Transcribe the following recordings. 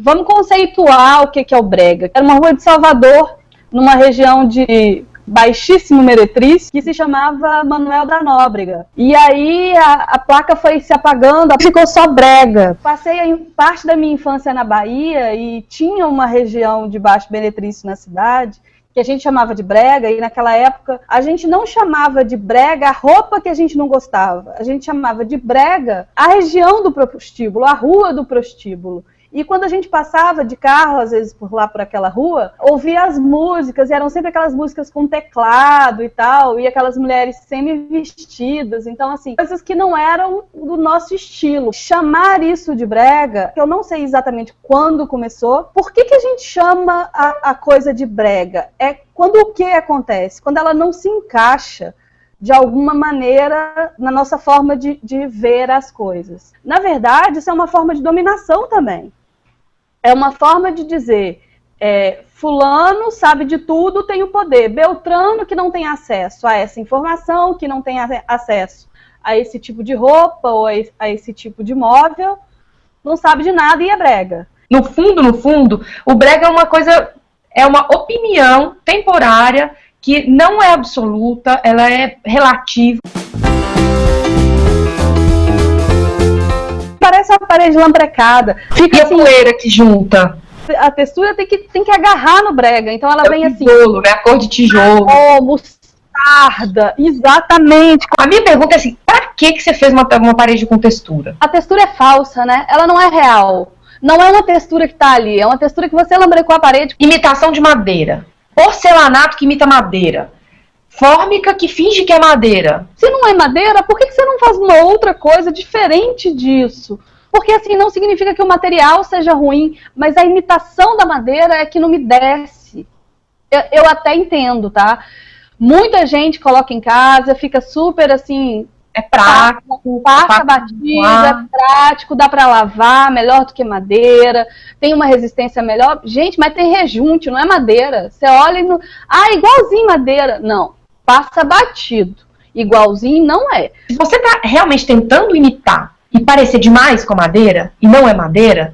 Vamos conceituar o que é o brega. Era uma rua de Salvador, numa região de baixíssimo meretriz, que se chamava Manuel da Nóbrega. E aí a placa foi se apagando, ficou só brega. Passei parte da minha infância na Bahia e tinha uma região de baixo meretriz na cidade, que a gente chamava de brega, e naquela época a gente não chamava de brega a roupa que a gente não gostava, a gente chamava de brega a região do prostíbulo, a rua do prostíbulo. E quando a gente passava de carro, às vezes por lá, por aquela rua, ouvia as músicas, e eram sempre aquelas músicas com teclado e tal, e aquelas mulheres semi-vestidas, então assim, coisas que não eram do nosso estilo. Chamar isso de brega, eu não sei exatamente quando começou. Por que a gente chama a coisa de brega? É quando o que acontece? Quando ela não se encaixa de alguma maneira na nossa forma de ver as coisas. Na verdade, isso é uma forma de dominação também. É uma forma de dizer, fulano sabe de tudo, tem o poder. Beltrano, que não tem acesso a essa informação, que não tem acesso a esse tipo de roupa ou a esse tipo de móvel, não sabe de nada e é brega. No fundo, o brega é uma coisa, é uma opinião temporária que não é absoluta, ela é relativa. Parece uma parede lambrecada. Fica e assim, a poeira que junta. A textura tem que agarrar no brega, então ela vem assim. Tijolo, né? A cor de tijolo. Mostarda, exatamente. A minha pergunta é assim, pra que você fez uma parede com textura? A textura é falsa, né? Ela não é real. Não é uma textura que tá ali, é uma textura que você lambrecou a parede. Imitação de madeira. Porcelanato que imita madeira. Fórmica que finge que é madeira. Se não é madeira, por que você não faz uma outra coisa diferente disso? Porque assim, não significa que o material seja ruim, mas a imitação da madeira é que não me desce. Eu até entendo, tá? Muita gente coloca em casa, fica super assim... É prático, passa batida, é prático, dá pra lavar, melhor do que madeira, tem uma resistência melhor. Gente, mas tem rejunte, não é madeira. Você olha e não... igualzinho madeira. Não, passa batido. Igualzinho não é. Se você tá realmente tentando imitar e parecer demais com madeira, e não é madeira,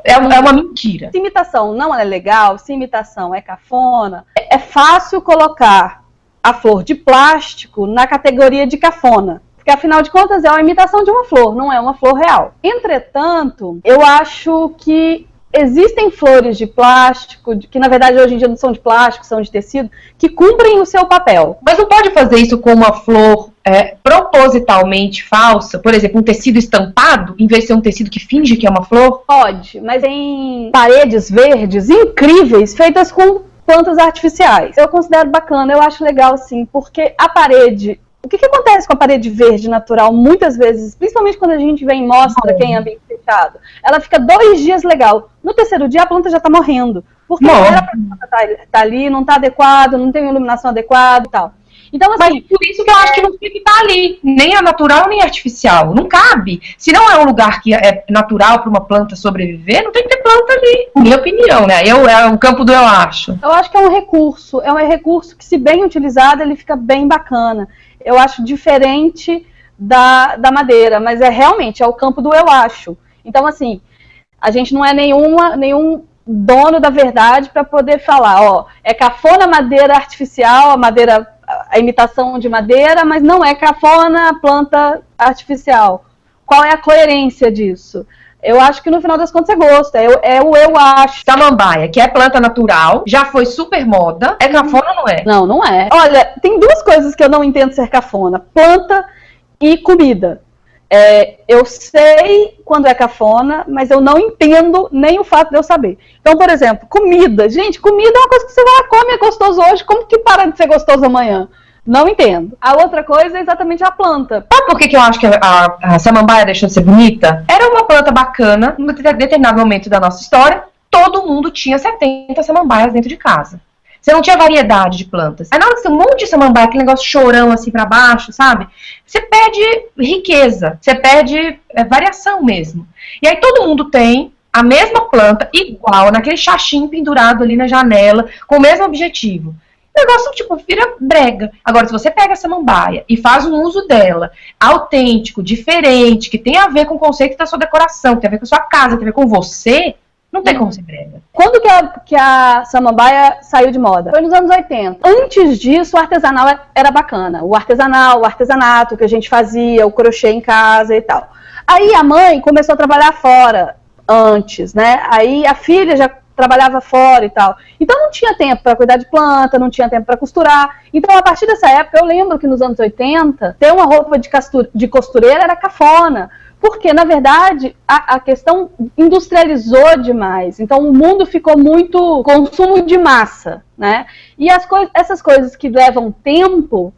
é uma mentira. Se imitação não é legal, se imitação é cafona, é fácil colocar a flor de plástico na categoria de cafona. Porque, afinal de contas, é uma imitação de uma flor, não é uma flor real. Entretanto, eu acho que existem flores de plástico, que na verdade hoje em dia não são de plástico, são de tecido, que cumprem o seu papel. Mas não pode fazer isso com uma flor propositalmente falsa? Por exemplo, um tecido estampado, em vez de ser um tecido que finge que é uma flor? Pode, mas tem paredes verdes incríveis feitas com plantas artificiais. Eu considero bacana, eu acho legal sim, porque a parede... O que acontece com a parede verde natural, muitas vezes, principalmente quando a gente vem em mostra, quem é ambiente fechado, ela fica 2 dias legal. No 3º dia a planta já está morrendo. Porque era pra planta tá ali, não está adequado, não tem iluminação adequada e tal. Então, assim, mas por isso que eu acho que não tinha que estar ali, nem a natural nem a artificial, não cabe. Se não é um lugar que é natural para uma planta sobreviver, não tem que ter planta ali, minha opinião, né? É o campo do eu acho. Eu acho que é um recurso que, se bem utilizado, ele fica bem bacana. Eu acho diferente da madeira, mas realmente é o campo do eu acho. Então, assim, a gente não é nenhum dono da verdade para poder falar, é cafona madeira artificial, a imitação de madeira, mas não é cafona a planta artificial. Qual é a coerência disso? Eu acho que no final das contas é gosto, é o eu acho. Samambaia, que é planta natural, já foi super moda, é cafona ou não é? Não, não é. Olha, tem 2 coisas que eu não entendo ser cafona, planta e comida. Eu sei quando é cafona, mas eu não entendo nem o fato de eu saber. Então, por exemplo, comida. Gente, comida é uma coisa que você vai lá, come, é gostoso hoje, como que para de ser gostoso amanhã? Não entendo. A outra coisa é exatamente a planta. Sabe por que eu acho que a samambaia deixou de ser bonita? Era uma planta bacana, em determinado momento da nossa história, todo mundo tinha 70 samambaias dentro de casa. Você não tinha variedade de plantas. Aí na hora que você tem um monte de samambaia, aquele negócio chorão assim pra baixo, sabe? Você perde riqueza, você perde variação mesmo. E aí todo mundo tem a mesma planta, igual, naquele chachinho pendurado ali na janela, com o mesmo objetivo. O negócio, tipo, vira brega. Agora, se você pega a samambaia e faz um uso dela autêntico, diferente, que tem a ver com o conceito da sua decoração, que tem a ver com a sua casa, que tem a ver com você, Não tem como ser brega. Quando que a samambaia saiu de moda? Foi nos anos 80. Antes disso, o artesanal era bacana. O artesanato que a gente fazia, o crochê em casa e tal. Aí a mãe começou a trabalhar fora antes, né? Aí a filha já trabalhava fora e tal. Então não tinha tempo para cuidar de planta, não tinha tempo para costurar. Então a partir dessa época, eu lembro que nos anos 80, ter uma roupa de costureira era cafona. Porque, na verdade, a questão industrializou demais. Então, o mundo ficou muito consumo de massa, né? E essas coisas que levam tempo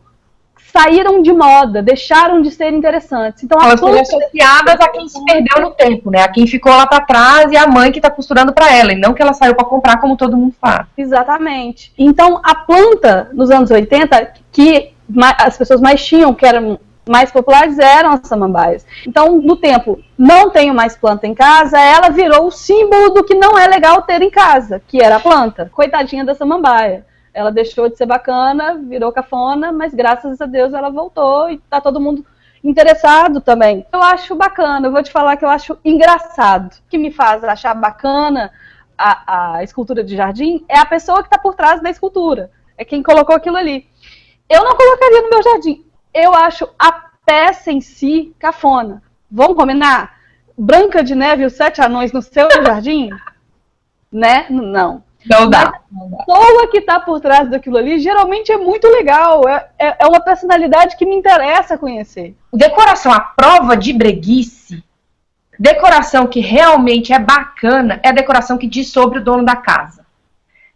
saíram de moda, deixaram de ser interessantes. Então, elas foram associadas a quem se perdeu no tempo, né? A quem ficou lá para trás e a mãe que está costurando para ela, e não que ela saiu para comprar como todo mundo faz. Exatamente. Então, a planta, nos anos 80, que as pessoas mais tinham, que eram mais populares, eram as samambaias. Então, no tempo, não tenho mais planta em casa, ela virou o símbolo do que não é legal ter em casa, que era a planta. Coitadinha da samambaia. Ela deixou de ser bacana, virou cafona, mas graças a Deus ela voltou e tá todo mundo interessado também. Eu acho bacana, eu vou te falar que eu acho engraçado. O que me faz achar bacana a escultura de jardim é a pessoa que está por trás da escultura. É quem colocou aquilo ali. Eu não colocaria no meu jardim. Eu acho a peça em si cafona. Vamos combinar? Branca de Neve e os 7 Anões no seu jardim? Né? Não. Não dá. A pessoa que está por trás daquilo ali geralmente é muito legal. É uma personalidade que me interessa conhecer. Decoração à prova de breguice, decoração que realmente é bacana, é a decoração que diz sobre o dono da casa.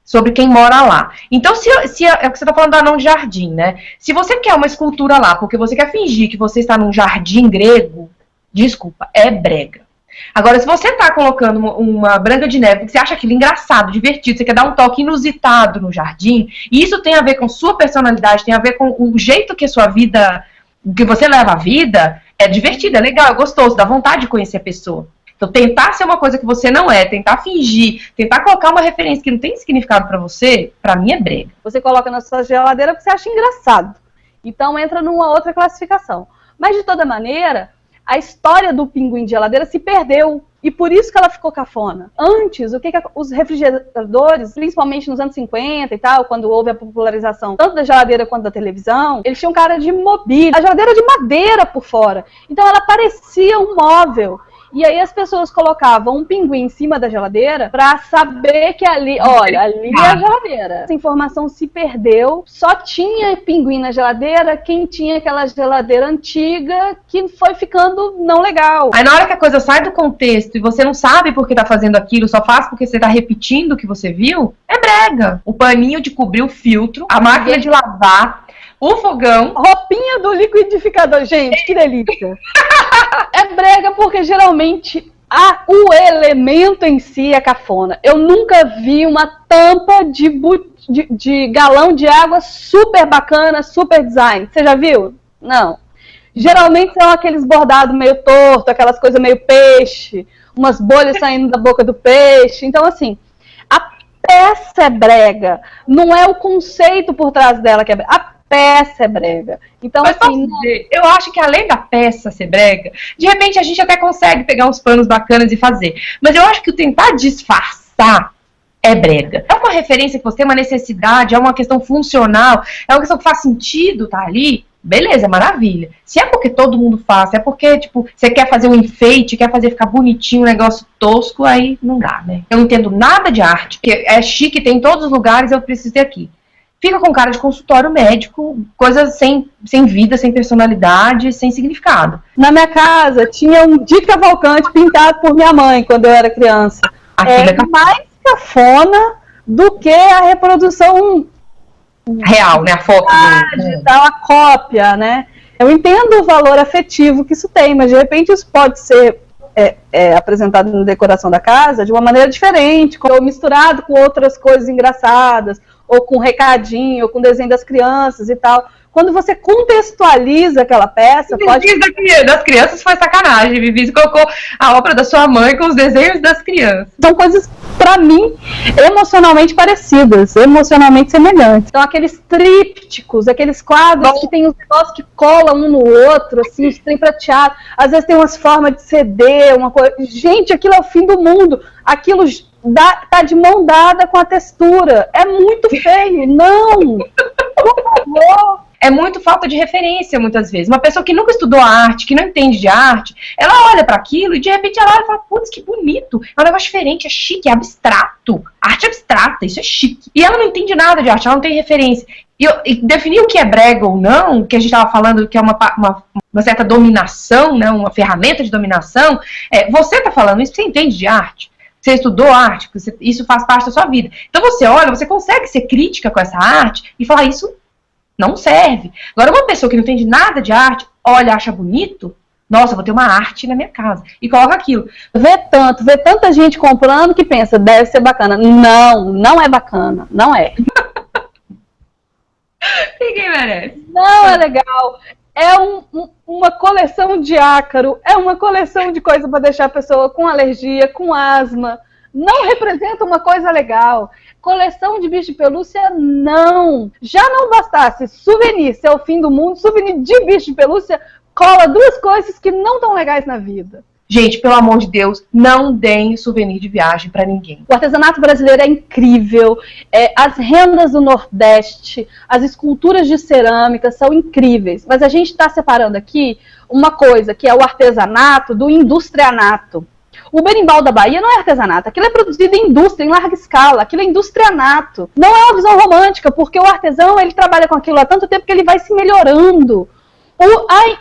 Sobre quem mora lá. Então, é o que você está falando do anão de jardim, né? Se você quer uma escultura lá, porque você quer fingir que você está num jardim grego, desculpa, é brega. Agora, se você está colocando uma Branca de Neve, porque você acha aquilo engraçado, divertido, você quer dar um toque inusitado no jardim, e isso tem a ver com sua personalidade, tem a ver com o jeito que a sua vida, que você leva a vida, é divertido, é legal, é gostoso, dá vontade de conhecer a pessoa. Então, tentar ser uma coisa que você não é, tentar fingir, tentar colocar uma referência que não tem significado pra você, pra mim é brega. Você coloca na sua geladeira porque você acha engraçado. Então, entra numa outra classificação. Mas, de toda maneira, a história do pinguim de geladeira se perdeu. E por isso que ela ficou cafona. Antes, os refrigeradores, principalmente nos anos 50 e tal, quando houve a popularização tanto da geladeira quanto da televisão, eles tinham cara de mobília. A geladeira de madeira por fora. Então, ela parecia um móvel. E aí as pessoas colocavam um pinguim em cima da geladeira pra saber que ali, olha, ali é a geladeira. Essa informação se perdeu, só tinha pinguim na geladeira quem tinha aquela geladeira antiga que foi ficando não legal. Aí na hora que a coisa sai do contexto e você não sabe por que tá fazendo aquilo, só faz porque você tá repetindo o que você viu, é brega. O paninho de cobrir o filtro, a máquina de lavar, o fogão. Roupinha do liquidificador, gente, que delícia. É brega porque geralmente o elemento em si é cafona. Eu nunca vi uma tampa de galão de água super bacana, super design. Você já viu? Não. Geralmente são aqueles bordados meio torto, aquelas coisas meio peixe, umas bolhas saindo da boca do peixe. Então, assim, a peça é brega. Não é o conceito por trás dela que é brega. A peça é brega. Então, mas assim, eu acho que além da peça ser brega, de repente a gente até consegue pegar uns panos bacanas e fazer. Mas eu acho que o tentar disfarçar é brega. É uma referência que você tem uma necessidade, é uma questão funcional, é uma questão que faz sentido, tá ali. Beleza, maravilha. Se é porque todo mundo faz, se é porque, tipo, você quer fazer um enfeite, quer fazer ficar bonitinho, um negócio tosco, aí não dá, né? Eu não entendo nada de arte, porque é chique, tem em todos os lugares, eu preciso ter aqui. Fica com cara de consultório médico, coisas sem vida, sem personalidade, sem significado. Na minha casa tinha um Di Cavalcante pintado por minha mãe quando eu era criança. É mais cafona do que a reprodução real, né? A foto. A cópia, né? Eu entendo o valor afetivo que isso tem, mas de repente isso pode ser apresentado na decoração da casa de uma maneira diferente, ou misturado com outras coisas engraçadas, ou com recadinho, ou com desenho das crianças e tal. Quando você contextualiza aquela peça, pode... das crianças foi sacanagem. Vivi colocou a obra da sua mãe com os desenhos das crianças. São coisas, pra mim, emocionalmente parecidas, emocionalmente semelhantes. Então, aqueles trípticos, aqueles quadros que tem os negócios que colam um no outro, assim, os trem prateado. Às vezes tem umas formas de CD, uma coisa... Gente, aquilo é o fim do mundo. Aquilo tá de mão dada com a textura. É muito feio. Não! Por favor! É muito falta de referência, muitas vezes. Uma pessoa que nunca estudou arte, que não entende de arte, ela olha para aquilo e de repente ela olha e fala, putz, que bonito. É um negócio diferente, é chique, é abstrato. Arte abstrata, isso é chique. E ela não entende nada de arte, ela não tem referência. E definir o que é brega ou não, que a gente estava falando que é uma certa dominação, né, uma ferramenta de dominação, você está falando isso, você entende de arte? Você estudou arte, isso faz parte da sua vida. Então você olha, você consegue ser crítica com essa arte e falar, isso não serve. Agora, uma pessoa que não entende nada de arte, olha, acha bonito, nossa, vou ter uma arte na minha casa. E coloca aquilo. Vê tanta gente comprando que pensa, deve ser bacana. Não, não é bacana. Não é. Ninguém merece. Não é legal. É uma coleção de ácaro, é uma coleção de coisa para deixar a pessoa com alergia, com asma. Não representa uma coisa legal. Coleção de bicho de pelúcia, não. Já não bastasse souvenir ser o fim do mundo, souvenir de bicho de pelúcia cola duas coisas que não estão legais na vida. Gente, pelo amor de Deus, não deem souvenir de viagem para ninguém. O artesanato brasileiro é incrível. As rendas do Nordeste, as esculturas de cerâmica são incríveis. Mas a gente está separando aqui uma coisa, que é o artesanato do industrianato. O berimbau da Bahia não é artesanato, aquilo é produzido em indústria, em larga escala, aquilo é industrianato. Não é uma visão romântica, porque o artesão ele trabalha com aquilo há tanto tempo que ele vai se melhorando.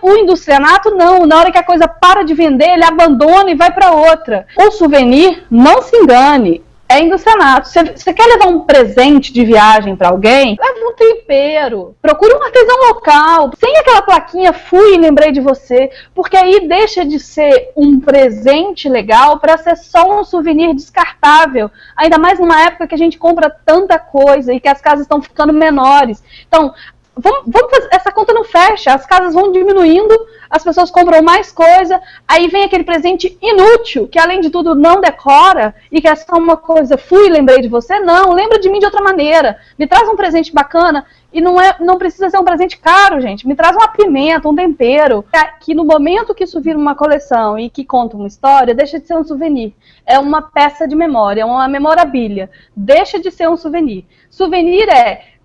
O industrianato não, na hora que a coisa para de vender, ele abandona e vai para outra. O souvenir, não se engane, é industrianato. Você quer levar um presente de viagem para alguém? Leva um tempero. Procure um artesão local. Sem aquela plaquinha, fui e lembrei de você. Porque aí deixa de ser um presente legal para ser só um souvenir descartável. Ainda mais numa época que a gente compra tanta coisa e que as casas estão ficando menores. Então, vamos fazer, essa conta não fecha, as casas vão diminuindo, as pessoas compram mais coisa, aí vem aquele presente inútil, que além de tudo não decora, e que é só uma coisa, fui e lembrei de você, não, lembra de mim de outra maneira, me traz um presente bacana, e não precisa ser um presente caro, gente, me traz uma pimenta, um tempero, que no momento que isso vira uma coleção e que conta uma história, deixa de ser um souvenir, é uma peça de memória, é uma memorabilia, deixa de ser um souvenir. Souvenir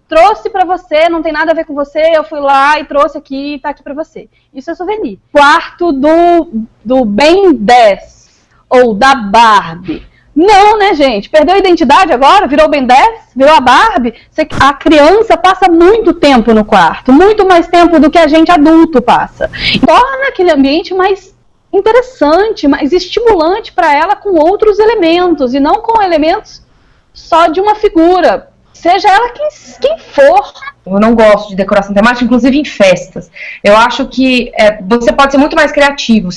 trouxe pra você, não tem nada a ver com você, eu fui lá e trouxe aqui e tá aqui pra você. Isso é souvenir. Quarto do Ben 10, ou da Barbie. Não, né, gente? Perdeu a identidade agora? Virou o Ben 10? Virou a Barbie? A criança passa muito tempo no quarto, muito mais tempo do que a gente adulto passa. Torna aquele ambiente mais interessante, mais estimulante para ela com outros elementos, e não com elementos só de uma figura. Seja ela quem for. Eu não gosto de decoração temática, inclusive em festas. Eu acho que você pode ser muito mais criativo.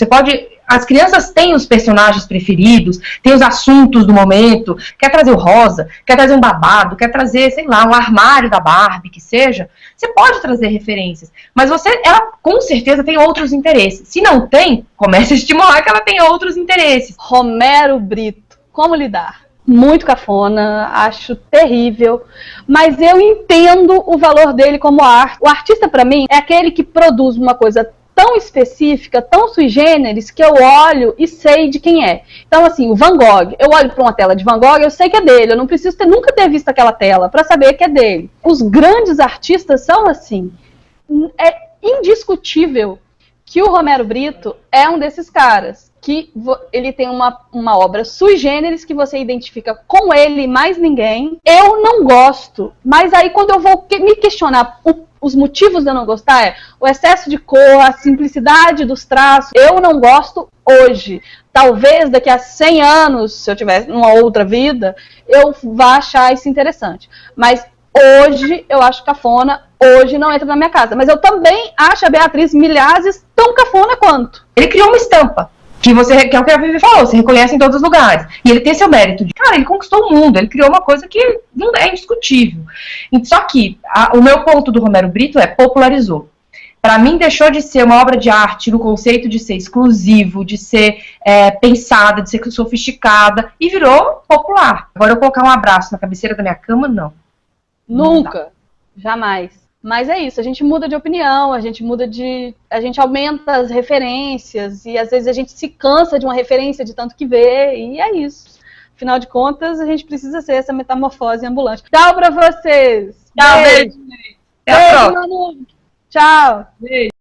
As crianças têm os personagens preferidos, têm os assuntos do momento. Quer trazer o rosa, quer trazer um babado, quer trazer, sei lá, um armário da Barbie, que seja. Você pode trazer referências. Mas ela com certeza tem outros interesses. Se não tem, comece a estimular que ela tem outros interesses. Romero Brito, como lidar? Muito cafona, acho terrível, mas eu entendo o valor dele como arte. O artista, para mim, é aquele que produz uma coisa tão específica, tão sui generis, que eu olho e sei de quem é. Então, assim, o Van Gogh, eu olho para uma tela de Van Gogh, eu sei que é dele, eu não preciso nunca ter visto aquela tela para saber que é dele. Os grandes artistas são assim. É indiscutível que o Romero Brito é um desses caras, que ele tem uma obra sui generis que você identifica com ele e mais ninguém. Eu não gosto, mas aí quando eu vou me questionar os motivos de eu não gostar, o excesso de cor, a simplicidade dos traços, eu não gosto hoje. Talvez daqui a 100 anos, se eu tivesse numa outra vida, eu vá achar isso interessante. Mas hoje eu acho cafona, hoje não entra na minha casa. Mas eu também acho a Beatriz Milhazes tão cafona quanto. Ele criou uma estampa, que é o que a Vivi falou, você reconhece em todos os lugares. E ele tem seu mérito de, cara, ele conquistou o mundo, ele criou uma coisa que não é indiscutível. Só que o meu ponto do Romero Brito popularizou. Para mim, deixou de ser uma obra de arte no conceito de ser exclusivo, de ser pensada, de ser sofisticada, e virou popular. Agora, eu colocar um abraço na cabeceira da minha cama, não. Nunca. Jamais. Mas é isso, a gente muda de opinião, a gente aumenta as referências, e às vezes a gente se cansa de uma referência de tanto que vê, e é isso. Afinal de contas, a gente precisa ser essa metamorfose ambulante. Tchau pra vocês! Tchau, beijo. Beijo, Manu. Tchau! Beijo.